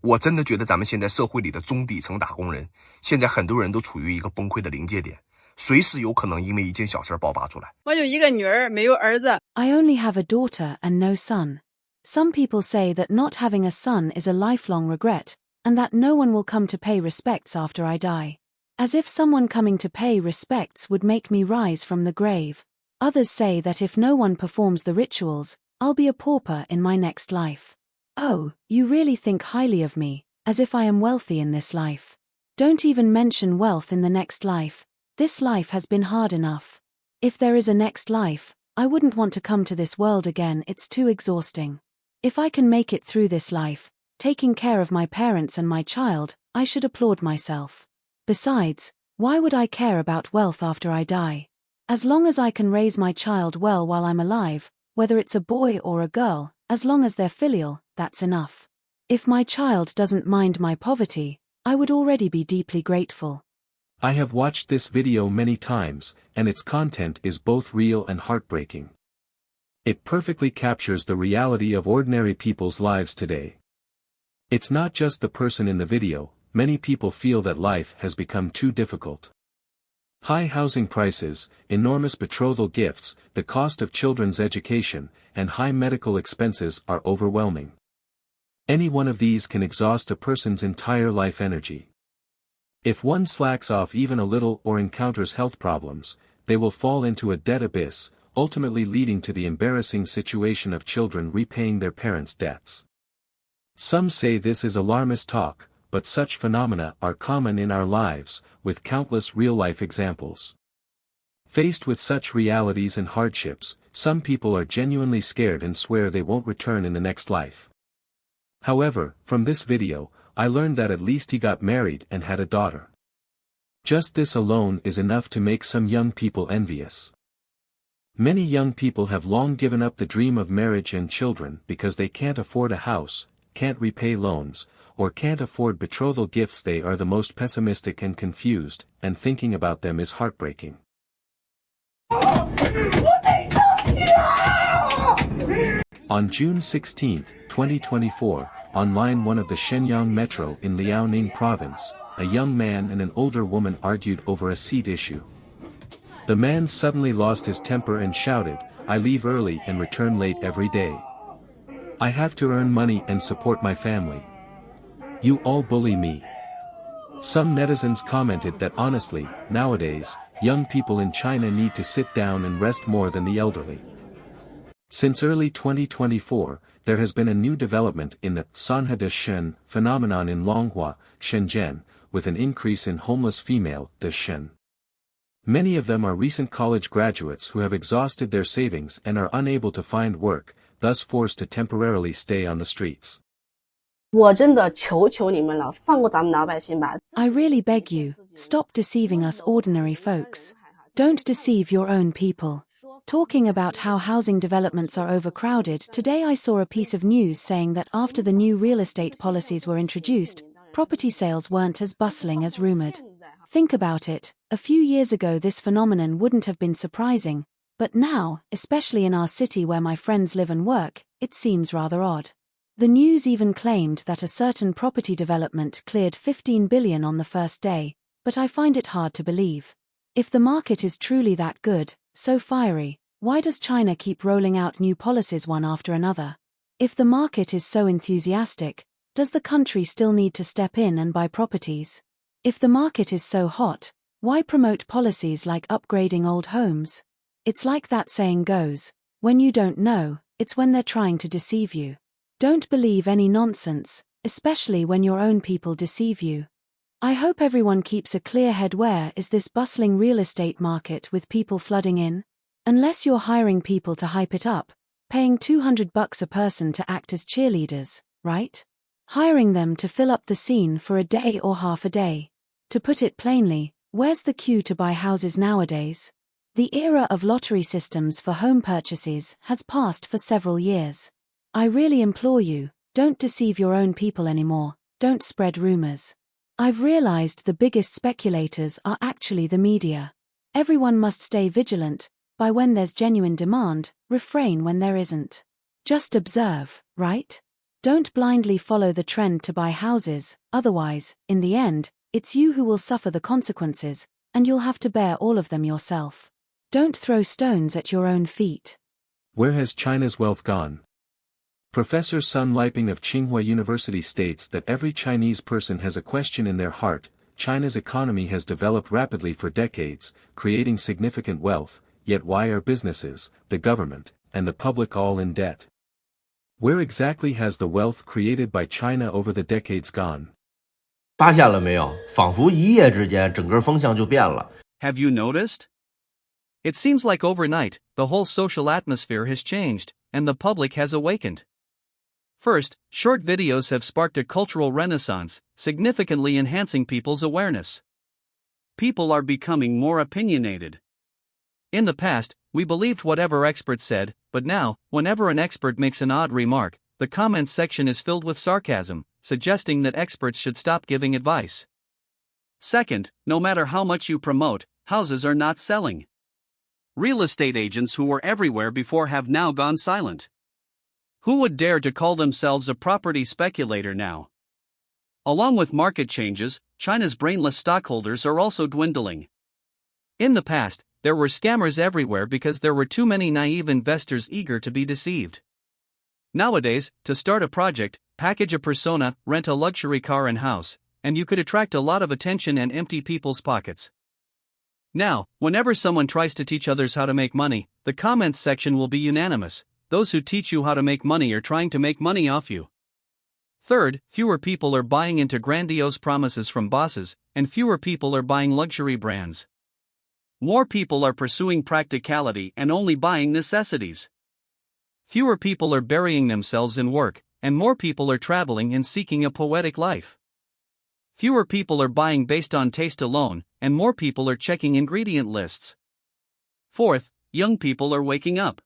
我真的觉得咱们现在社会里的中底层打工人，现在很多人都处于一个崩溃的临界点，随时有可能因为一件小事爆发出来。我有一个女儿，没有儿子。 I only have a daughter and no son. Some people say that not having a son is a lifelong regret, and that no one will come to pay respects after I die. As if someone coming to pay respects would make me rise from the grave. Others say that if no one performs the rituals, I'll be a pauper in my next life. Oh, you really think highly of me, as if I am wealthy in this life. Don't even mention wealth in the next life. This life has been hard enough. If there is a next life, I wouldn't want to come to this world again, it's too exhausting. If I can make it through this life, taking care of my parents and my child, I should applaud myself. Besides, why would I care about wealth after I die? As long as I can raise my child well while I'm alive, whether it's a boy or a girl, as long as they're filial, that's enough. If my child doesn't mind my poverty, I would already be deeply grateful. I have watched this video many times, and its content is both real and heartbreaking. It perfectly captures the reality of ordinary people's lives today. It's not just the person in the video, many people feel that life has become too difficult. High housing prices, enormous betrothal gifts, the cost of children's education, and high medical expenses are overwhelming. Any one of these can exhaust a person's entire life energy. If one slacks off even a little or encounters health problems, they will fall into a debt abyss, ultimately leading to the embarrassing situation of children repaying their parents' debts. Some say this is alarmist talk, but such phenomena are common in our lives, with countless real-life examples. Faced with such realities and hardships, some people are genuinely scared and swear they won't return in the next life. However, from this video, I learned that at least he got married and had a daughter. Just this alone is enough to make some young people envious. Many young people have long given up the dream of marriage and children because they can't afford a house, can't repay loans, or can't afford betrothal gifts. They are the most pessimistic and confused, and thinking about them is heartbreaking. On June 16, 2024, on line 1 of the Shenyang Metro in Liaoning Province, a young man and an older woman argued over a seat issue. The man suddenly lost his temper and shouted, "I leave early and return late every day. I have to earn money and support my family. You all bully me." Some netizens commented that honestly, nowadays, young people in China need to sit down and rest more than the elderly. Since early 2024, there has been a new development in the Sanhe de Shen phenomenon in Longhua, Shenzhen, with an increase in homeless female de Shen. Many of them are recent college graduates who have exhausted their savings and are unable to find work, thus forced to temporarily stay on the streets. 我真的求求你们了，放过咱们老百姓吧。 I really beg you, stop deceiving us ordinary folks. Don't deceive your own people. Talking about how housing developments are overcrowded, today I saw a piece of news saying that after the new real estate policies were introduced, property sales weren't as bustling as rumored. Think about it, a few years ago this phenomenon wouldn't have been surprising, but now, especially in our city where my friends live and work, it seems rather odd. The news even claimed that a certain property development cleared 15 billion on the first day, but I find it hard to believe. If the market is truly that good, so fiery, why does China keep rolling out new policies one after another? If the market is so enthusiastic, does the country still need to step in and buy properties? If the market is so hot, why promote policies like upgrading old homes? It's like that saying goes, when you don't know, it's when they're trying to deceive you. Don't believe any nonsense, especially when your own people deceive you. I hope everyone keeps a clear head. Where is this bustling real estate market with people flooding in? Unless you're hiring people to hype it up, paying $200 a person to act as cheerleaders, right? Hiring them to fill up the scene for a day or half a day. To put it plainly, where's the queue to buy houses nowadays? The era of lottery systems for home purchases has passed for several years. I really implore you, don't deceive your own people anymore, don't spread rumors. I've realized the biggest speculators are actually the media. Everyone must stay vigilant, by when there's genuine demand, refrain when there isn't. Just observe, right? Don't blindly follow the trend to buy houses, otherwise, in the end, it's you who will suffer the consequences, and you'll have to bear all of them yourself. Don't throw stones at your own feet. Where has China's wealth gone? Professor Sun Liping of Tsinghua University states that every Chinese person has a question in their heart. China's economy has developed rapidly for decades, creating significant wealth, yet why are businesses, the government, and the public all in debt? Where exactly has the wealth created by China over the decades gone? 发现了没有？仿佛一夜之间，整个风向就变了。 Have you noticed? It seems like overnight, the whole social atmosphere has changed, and the public has awakened. First, short videos have sparked a cultural renaissance, significantly enhancing people's awareness. People are becoming more opinionated. In the past, we believed whatever experts said, but now, whenever an expert makes an odd remark, the comments section is filled with sarcasm, suggesting that experts should stop giving advice. Second, no matter how much you promote, houses are not selling. Real estate agents who were everywhere before have now gone silent. Who would dare to call themselves a property speculator now? Along with market changes, China's brainless stockholders are also dwindling. In the past, there were scammers everywhere because there were too many naive investors eager to be deceived. Nowadays, to start a project, package a persona, rent a luxury car and house, and you could attract a lot of attention and empty people's pockets. Now, whenever someone tries to teach others how to make money, the comments section will be unanimous. Those who teach you how to make money are trying to make money off you. Third, fewer people are buying into grandiose promises from bosses, and fewer people are buying luxury brands. More people are pursuing practicality and only buying necessities. Fewer people are burying themselves in work, and more people are traveling and seeking a poetic life. Fewer people are buying based on taste alone, and more people are checking ingredient lists. Fourth, young people are waking up.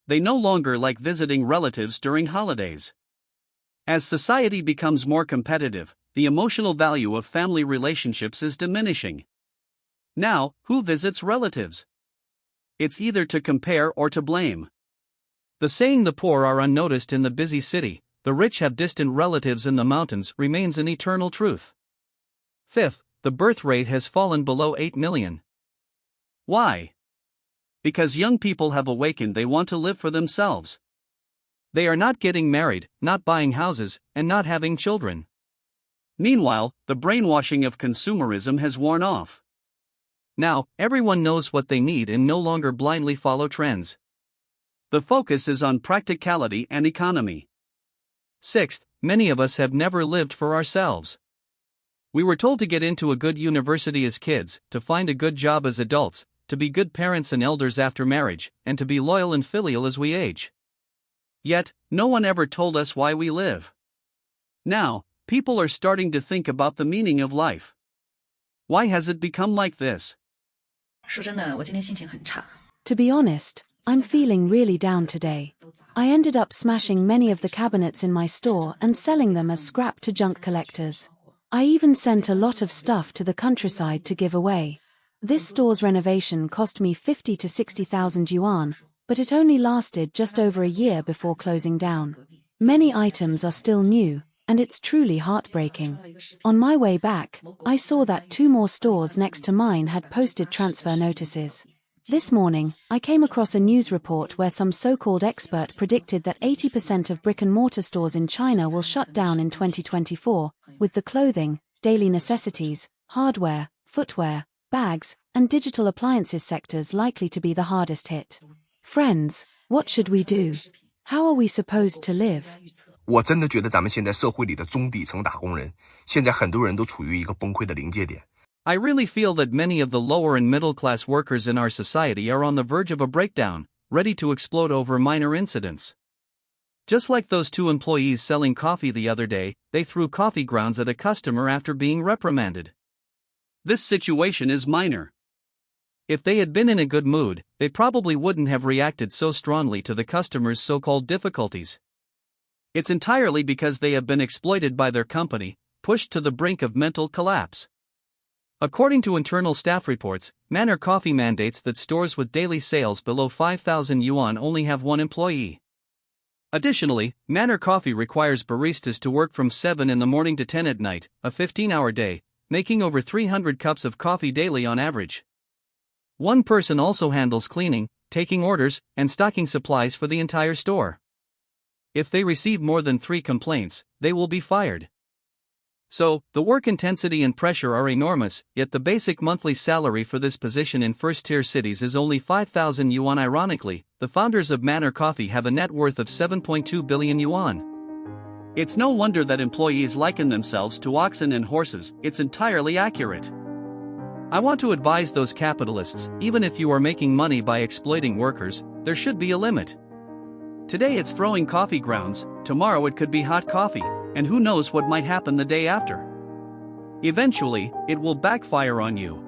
They no longer like visiting relatives during holidays. As society becomes more competitive, the emotional value of family relationships is diminishing. Now, who visits relatives? It's either to compare or to blame. The saying "the poor are unnoticed in the busy city, the rich have distant relatives in the mountains" remains an eternal truth. Fifth, the birth rate has fallen below 8 million. Why? Because young people have awakened they want to live for themselves. They are not getting married, not buying houses, and not having children. Meanwhile, the brainwashing of consumerism has worn off. Now, everyone knows what they need and no longer blindly follow trends. The focus is on practicality and economy. Sixth, many of us have never lived for ourselves. We were told to get into a good university as kids, to find a good job as adults, to be good parents and elders after marriage, and to be loyal and filial as we age. Yet, no one ever told us why we live. Now, people are starting to think about the meaning of life. Why has it become like this? 说真的，我今天心情很差。 To be honest, I'm feeling really down today. I ended up smashing many of the cabinets in my store and selling them as scrap to junk collectors. I even sent a lot of stuff to the countryside to give away. This store's renovation cost me 50 to 60,000 yuan, but it only lasted just over a year before closing down. Many items are still new, and it's truly heartbreaking. On my way back, I saw that 2 more stores next to mine had posted transfer notices. This morning, I came across a news report where some so-called expert predicted that 80% of brick-and-mortar stores in China will shut down in 2024, with the clothing, daily necessities, hardware, footwear, bags, and digital appliances sectors likely to be the hardest hit. Friends, what should we do? How are we supposed to live? 我真的觉得咱们现在社会里的中底层打工人，现在很多人都处于一个崩溃的临界点。I really feel that many of the lower and middle class workers in our society are on the verge of a breakdown, ready to explode over minor incidents. Just like those 2 employees selling coffee the other day, they threw coffee grounds at a customer after being reprimanded. This situation is minor. If they had been in a good mood, they probably wouldn't have reacted so strongly to the customer's so-called difficulties. It's entirely because they have been exploited by their company, pushed to the brink of mental collapse. According to internal staff reports, Manor Coffee mandates that stores with daily sales below 5,000 yuan only have 1 employee. Additionally, Manor Coffee requires baristas to work from 7 in the morning to 10 at night, a 15-hour day, making over 300 cups of coffee daily on average. One person also handles cleaning, taking orders, and stocking supplies for the entire store. If they receive more than 3 complaints, they will be fired. So, the work intensity and pressure are enormous, yet the basic monthly salary for this position in first-tier cities is only 5,000 yuan. Ironically, the founders of Manor Coffee have a net worth of 7.2 billion yuan. It's no wonder that employees liken themselves to oxen and horses, it's entirely accurate. I want to advise those capitalists, even if you are making money by exploiting workers, there should be a limit. Today it's throwing coffee grounds, tomorrow it could be hot coffee, and who knows what might happen the day after. Eventually, it will backfire on you.